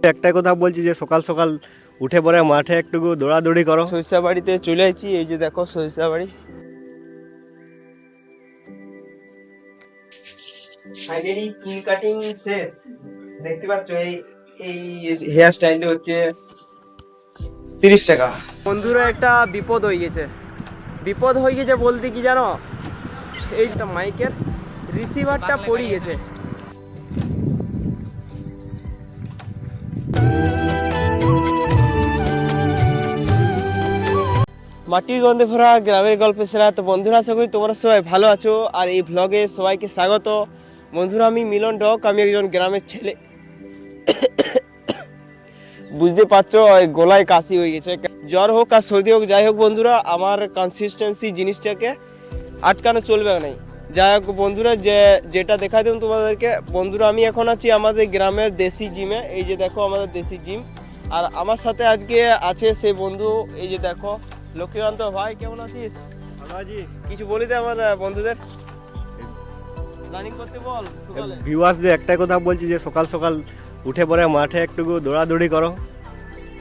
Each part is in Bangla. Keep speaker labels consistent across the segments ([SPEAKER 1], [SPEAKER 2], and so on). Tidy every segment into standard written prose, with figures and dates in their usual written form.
[SPEAKER 1] একটাই কথা বলছি যে সকাল সকাল উঠে পড়ে মাঠে একটু দৌড়াদৌড়ি করো।
[SPEAKER 2] সরিষা বাড়িতে চলে আসছি, এই যে দেখো সরিষা বাড়ি। ফাইনালি চুল কাটিং শেষ, দেখতে পাচ্ছ। এই হেয়ার স্টাইলটা হচ্ছে 30 টাকা। বন্ধুরা একটা বিপদ হয়ে গেছে। বিপদ হয়ে গেছে বলতে কি জানো, এইটা মাইকের রিসিভারটা পড়ে গেছে। মাটির গন্ধে ভরা গ্রামের গল্পে সেরা। তো বন্ধুরা, আশা করি তোমরা সবাই ভালো আছো, আর এই ভ্লগে সবাইকে স্বাগত। বন্ধুরা, আমি মিলন ডক, আমি একজন গ্রামের ছেলে। বুঝতে পারছো, গলায় কাশি হয়ে গেছে। জ্বর হোক আর সর্দি হোক, যাই হোক বন্ধুরা, আমার কনসিস্টেন্সি জিনিসটাকে আটকানো চলবে না। যাই হোক বন্ধুরা, যেটা দেখা দিলাম তোমাদেরকে, বন্ধুরা আমি এখন আছি আমাদের গ্রামের দেশি জিমে। এই যে দেখো আমাদের দেশি জিম, আর আমার সাথে আজকে আছে সেই বন্ধু, এই যে দেখো লক্ষ্মীকান্ত ভাই। কেমন আছিস?
[SPEAKER 1] ভালো আছি।
[SPEAKER 2] কিছু বলি দে আমার বন্ধুদের, রানিং করতে বল সকালে।
[SPEAKER 1] ভিউয়ার্সদের একটাই কথা বলছি যে সকাল সকাল উঠে পড়ে মাঠে একটু দৌড়াদৌড়ি করো,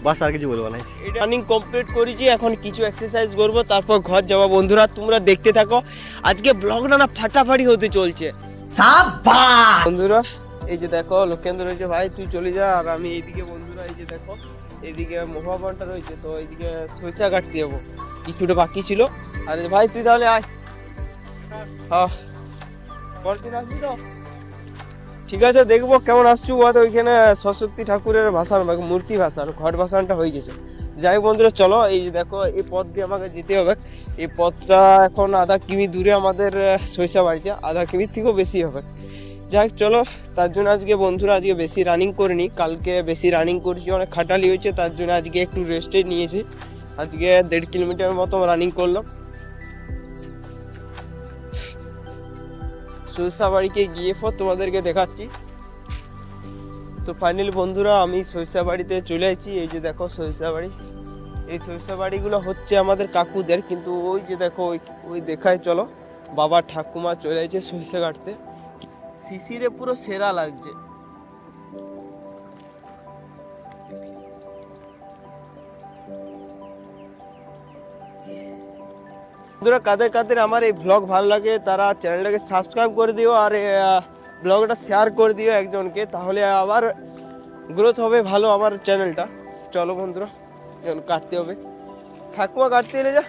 [SPEAKER 1] বাস আর কিছু বলবো না।
[SPEAKER 2] রানিং কমপ্লিট করেছি, এখন কিছু এক্সারসাইজ করবো, তারপর ঘর যাবো। বন্ধুরা তোমরা দেখতে থাকো, আজকে ব্লগটা না ফাটাফাটি হতে চলছে। বন্ধুরা এই যে দেখো লোকেন্দ্র রয়েছে, ভাই তুই চলে যা, আর আমি এইদিকে বন্ধুরা এই যে দেখো এইদিকে মহাবানটা রয়েছে, তো এইদিকে সরিষা কাটতে যাবো, কিছুটা বাকি ছিল। আর ভাই তুই তাহলে আয়। হ্যাঁ, পরের দিন আসবি তো? ঠিক আছে, দেখবো কেমন আসছু। ওইখানে সরস্বতী ঠাকুরের ভাসান, মূর্তি ভাসান, ঘট ভাসানটা হয়ে গেছে। যাই হোক বন্ধুরা চলো, এই যে দেখো এই পথ দিয়ে আমাকে যেতে হবে। এই পথটা এখন আধা কিমি দূরে আমাদের সরিষা বাড়িটা, আধা কিমির থেকেও বেশি হবে। যাই হোক চলো, তার জন্য আজকে বন্ধুরা আজকে বেশি রানিং করিনি, কালকে বেশি রানিং করেছি, অনেক খাটালি হয়েছে, তার জন্য আজকে একটু রেস্টে নিয়েছি। আজকে 1.5 কিলোমিটার মতো রানিং করলাম। সরিষা বাড়িকে গিয়ে পর তোমাদেরকে দেখাচ্ছি। তো ফাইনালি বন্ধুরা আমি সরিষা বাড়িতে চলে এসেছি। এই যে দেখো সরিষা বাড়ি, এই সরিষা বাড়িগুলো হচ্ছে আমাদের কাকুদের, কিন্তু ওই যে দেখো ওই দেখায় চলো বাবা ঠাকুমা চলে এসেছে সরিষা কাটতে। শিশিরে পুরো সেরা লাগছে। বন্ধুরা কাদের কাদের আমার এই ব্লগ ভালো লাগে তারা চ্যানেলটাকে সাবস্ক্রাইব করে দিও, আর ব্লগটা শেয়ার করে দিও একজনকে, তাহলে আবার গ্রোথ হবে ভালো আমার চ্যানেলটা। চলো বন্ধুরা, এখন কাটতে হবে। ঠাকুমা কাটতে এলে যা,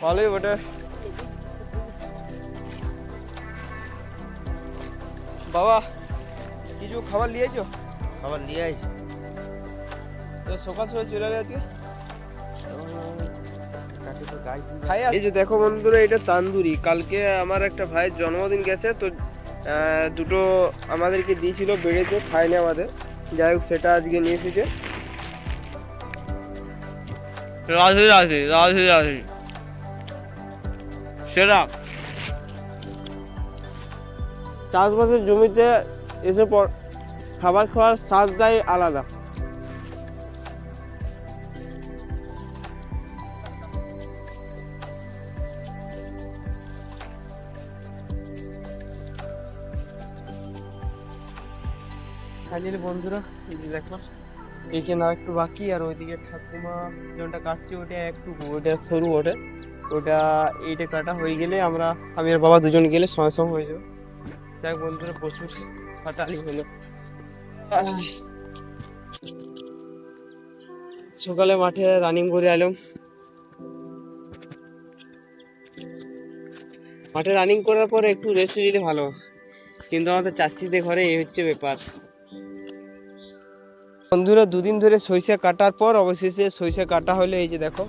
[SPEAKER 2] ভালোই বটে। বাবা কিছু খাবার নিয়েছো?
[SPEAKER 1] খাবার নিয়ে আইস।
[SPEAKER 2] তো সকাল সকাল চলে গেছে আজকে। এই যে দেখো বন্ধুরা, এটা তান্দুরি। কালকে আমার একটা ভাইয়ের জন্মদিন গেছে, তো দুটো আমাদেরকে দিয়েছিল বেড়েছে, খায়নি আমাদের। যাই হোক সেটা আজকে নিয়ে এসেছে। রাধে রাধে রাধে রাধে। সেরা চাষবাসের জমিতে এসে পর খাবার খাওয়ার স্বাদটাই আলাদা। ফাইনালি বন্ধুরা এই যে দেখো, এইখানে আর একটু বাকি, আর ওইদিকে ঠাকুমা যেটা কাটছে ওটা একটু, ওটা সরু ওটা, ওটা এইটা কাটা হয়ে গেলে আমি আর বাবা দুজন গেলে সঙ্গে সঙ্গে হয়ে যাবে। যাই হোক বন্ধুরা, প্রচুর ফাটালি হলো। সকালে মাঠে রানিং করে এলাম। মাঠে রানিং করার পরে একটু রেস্ট নিলে ভালো, কিন্তু আমাদের চাষিদের ঘরে এই হচ্ছে ব্যাপার। বন্ধুরা দুদিন ধরে সরিষা কাটার পর অবশেষে সরিষা কাটা হলে, এই যে দেখো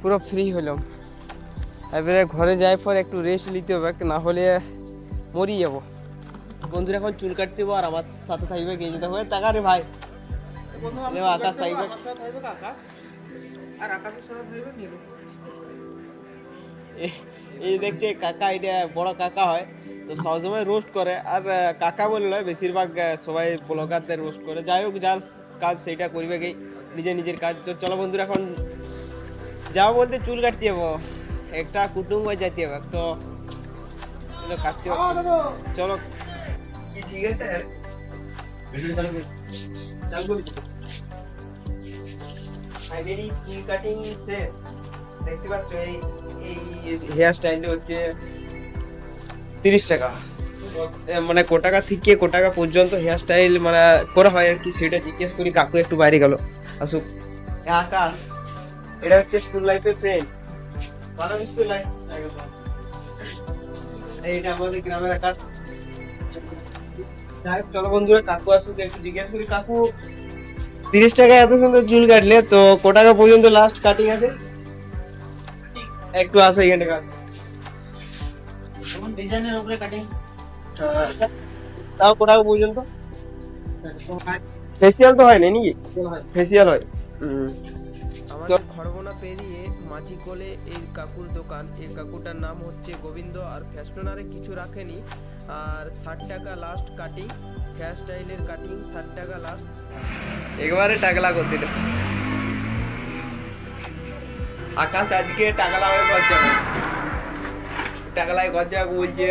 [SPEAKER 2] পুরো ফ্রি হলাম। এবারে ঘরে যাওয়ার পর একটু রেস্ট নিতে হবে, না হলে মরি যাব। বন্ধুরা এখন চুল কাটতে হবে, আর আমার সাথে থাকবে কে যেতে হবে টাকা রে ভাই, আকাশ থাকবে। এই দেখছে কাকা, এটা বড় কাকা হয়, তো সবসময় রোস্ট করে, আর কাকা বলে নয়, বেশিরভাগ সবাই ব্লগারদের রোস্ট করে। যাই হোক যার কাজ সেইটা করবে, কি নিজের কাজ। তো চলো বন্ধুরা এখন যাও বলতে চুল কাটতে যাবো। একটা কুটুম্ব যেতে হবে তো চলো কাটতে হবে। চলো কি ঠিক আছে ফাইনালি চুল কাটিং শেষ। দেখতে পাচ্ছ এই এই হেয়ার স্টাইলটা হচ্ছে 30 টাকা। মানে কোটাকা থেকে কোটাকা পর্যন্ত হেয়ার স্টাইল মানে করা হয় আর কি, সেটা জিজ্ঞেস করি। কাকু একটু বাইরে গেল, আসুক। আকাশ, এটা হচ্ছে স্কুল লাইফের ফ্রেন্ড, ভালো স্কুল লাইফ। এইটা আমাদের গ্রামের আকাশ। যাই হোক, চলো বন্ধুরা কাকু আসুক, একটু জিজ্ঞেস করি। কাকু 30 টাকায় এত সুন্দর চুল কাটলে, তো কোটাকা পর্যন্ত লাস্ট কাটিং আছে? একটু আসো এখানে কাকু।
[SPEAKER 3] ডিজাইনের উপরে কাটিং
[SPEAKER 2] তাও কোটাকা পর্যন্ত ফেসিয়াল তো হয় না নাকি? ফেসিয়াল হয়। আমাদের খড়বনা পেরিয়ে মাঝিকোলে এই কাকুর দোকান। এই কাকুটার নাম হচ্ছে গোবিন্দ, আর ফ্যাশনারে কিছু রাখেনি। আর 60 টাকা লাস্ট কাটিং, হেয়ার স্টাইলের কাটিং 60 টাকা লাস্ট। একবারে টাকলা করে দিল আকাশ। আজকে টাকলা হয়ে ঘর যাবে, টাকলায় ঘর যাবে বলছে,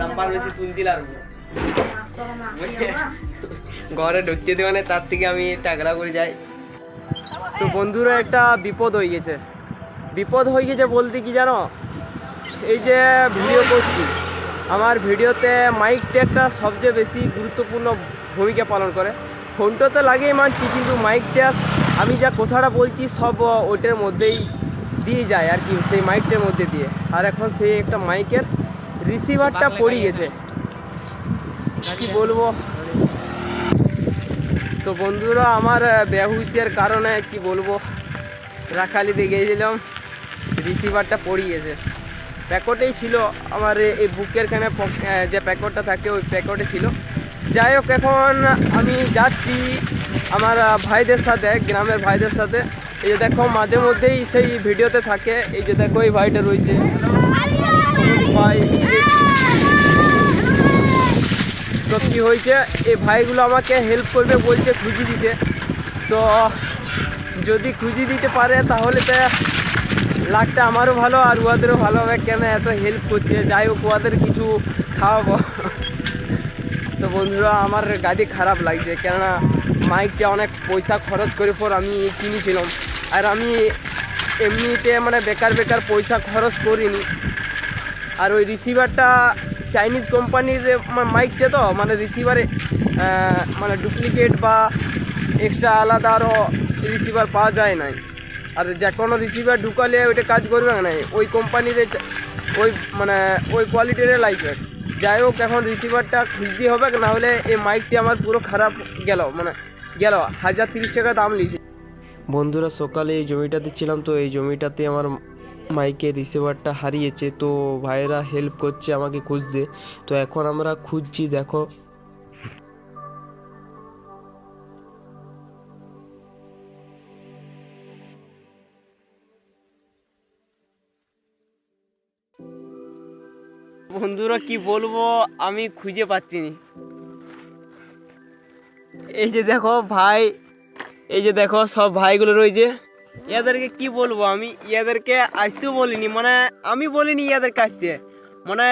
[SPEAKER 2] নাম্বার বেশি তুল দিলাম ঘরে ঢুকতে দেবে না, তার থেকে আমি টাকলা করে যাই। তো বন্ধুরা একটা বিপদ হয়ে গেছে। বিপদ হয়ে গেছে বলতে কি জানো, এই যে ভিডিও করছি, আমার ভিডিওতে মাইক ট্যাগটা সবচেয়ে বেশি গুরুত্বপূর্ণ ভূমিকা পালন করে। ফোনটা তো লাগেই মানছি, কিন্তু মাইক ট্যাগ আমি যা কথাটা বলছি সব ওইটার মধ্যেই দিয়ে যায় আর কি, সেই মাইকটার মধ্যে দিয়ে। আর এখন সেই একটা মাইকের রিসিভারটা পড়ে গেছে, কি বলবো। তো বন্ধুরা আমার বেহুশের কারণে কি বলবো, রাখালিতে গিয়েছিলাম, রিসিভারটা পড়ে গেছে। প্যাকেটেই ছিল আমার, এই বুকের খানে যে প্যাকেটটা থাকে ওই প্যাকেটে ছিল। যাই হোক, এখন আমি যাচ্ছি আমার ভাইদের সাথে, গ্রামের ভাইদের সাথে। এই যে দেখো মাঝে মধ্যেই সেই ভিডিওতে থাকে, এই যে দেখো এই ভাইটা রয়েছে ভাই। তো কী হয়েছে, এই ভাইগুলো আমাকে হেল্প করবে বলছে খুঁজি দিতে। তো যদি খুঁজি দিতে পারে তাহলে তো লাখটা আমারও ভালো আর ওদেরও ভালো হবে, কেন এত হেল্প করছে। যাই হোক, ওদের কিছু খাওয়াবো। তো বন্ধুরা আমার গাড়ি খারাপ লাগছে, কেননা মাইকটা অনেক পয়সা খরচ করে পর আমি কিনেছিলাম। আর আমি এমনিতে মানে বেকার বেকার পয়সা খরচ করিনি। আর ওই রিসিভারটা চাইনিজ কোম্পানির মাইকটা, তো মানে রিসিভারে মানে ডুপ্লিকেট বা এক্সট্রা আলাদা আরও রিসিভার পাওয়া যায় নাই। আর যে কোনো রিসিভার ঢুকালে ওইটা কাজ করবে না, ওই কোম্পানির ওই মানে ওই কোয়ালিটির লাগবে। যাই হোক, এখন রিসিভারটা খুঁজতে হবে, না হলে এই মাইকটি আমার পুরো খারাপ গেল, মানে গেল 1030 টাকা দাম নিয়েছে। বন্ধুরা সকালে এই জমিটাতে ছিলাম, তো এই জমিটাতে আমার মাইকের রিসিভারটা হারিয়েছে। তো ভাইয়েরা হেল্প করছে আমাকে খুঁজতে। তো এখন আমরা খুঁজছি, দেখো বন্ধুরা কি বলবো, আমি খুঁজে পাচ্ছি না। এই যে দেখো ভাই, এই যে দেখো সব ভাইগুলো রয়েছে। ইয়াদেরকে কি বলবো, আমি ইয়াদেরকে আসতেও বলিনি, মানে আমি বলিনি ইয়াদেরকে আসতে, মানে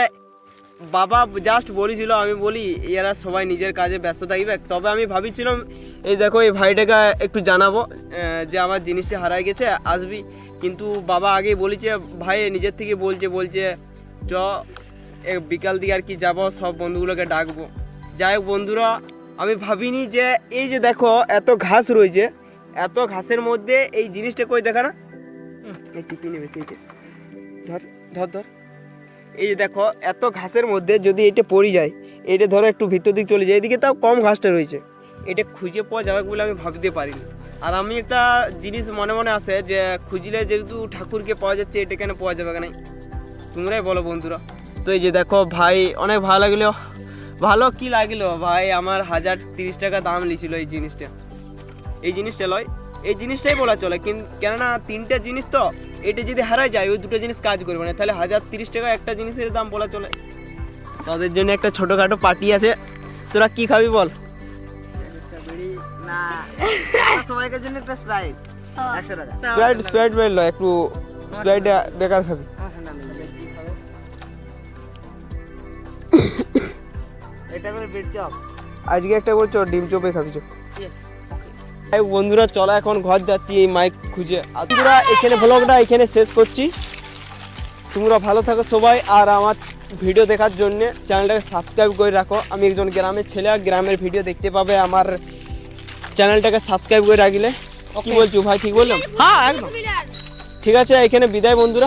[SPEAKER 2] বাবা জাস্ট বলেছিল। আমি বলি এরা সবাই নিজের কাজে ব্যস্ত থাকবে। তবে আমি ভাবিছিলাম এই দেখো এই ভাইটাকে একটু জানাবো যে আমার জিনিসটা হারাই গেছে, আসবি। কিন্তু বাবা আগেই বলেছে, ভাই নিজের থেকে বলছে চ বিকাল দিকে আর কি যাবো, সব বন্ধুগুলোকে ডাকবো। যাই হোক বন্ধুরা, আমি ভাবিনি যে এই যে দেখো এত ঘাস রয়েছে, এত ঘাসের মধ্যে এই জিনিসটা কই দেখা না, এই টিপিনি বেশি ধর ধর ধর। এই যে দেখো এত ঘাসের মধ্যে যদি এটা পড়ে যায়, এটা ধরো একটু ভিতর দিকে চলে যায়, এদিকে তাও কম ঘাসটা রয়েছে, এটা খুঁজে পাওয়া যাবে বলে আমি ভাবতে পারিনি। আর আমি একটা জিনিস মনে মনে আসে যে খুঁজলে যেহেতু ঠাকুরকে পাওয়া যাচ্ছে, এটা কেন পাওয়া যাবে না, তোমরাই বলো বন্ধুরা। তো এই যে দেখো ভাই, অনেক ভালো লাগলো। ভালো কি লাগলো ভাই, আমার 1030 টাকা দাম নিয়েছিল এই জিনিসটা লয়, এই জিনিসটাই বলা চলে। কেননা তিনটা জিনিস, তো এটা যদি হারাই যায় ওই দুটো জিনিস কাজ করবে না, তাহলে 1030 টাকা একটা জিনিসের দাম বলা চলে। তাদের জন্য একটা ছোটোখাটো পার্টি আছে, তোরা কি খাবি বল?
[SPEAKER 3] না সবাইকার জন্য একটা স্প্রাইট 100 টাকা।
[SPEAKER 2] স্প্রাইট লয়, একটু স্প্রাইট বেকার খাবি।
[SPEAKER 3] ঠান্ডা নেই এটা করে বিট চপ
[SPEAKER 2] আজকে একটা বলছো ডিম চপে খাবি চো
[SPEAKER 3] ইয়েস
[SPEAKER 2] এই বন্ধুরা চলো এখন ঘর যাচ্ছি এই মাইক খুঁজে আর তোমরা এখানে ব্লগটা এখানে শেষ করছি তোমরা ভালো থাকো সবাই আর আমার ভিডিও দেখার জন্য চ্যানেলটাকে সাবস্ক্রাইব করে রাখো আমি একজন গ্রামের ছেলে আর গ্রামের ভিডিও দেখতে পাবে আমার চ্যানেলটাকে সাবস্ক্রাইব করে রাখলে কি বলছো ভাই ঠিক বললাম
[SPEAKER 3] হ্যাঁ একদম
[SPEAKER 2] ঠিক আছে এখানে বিদায় বন্ধুরা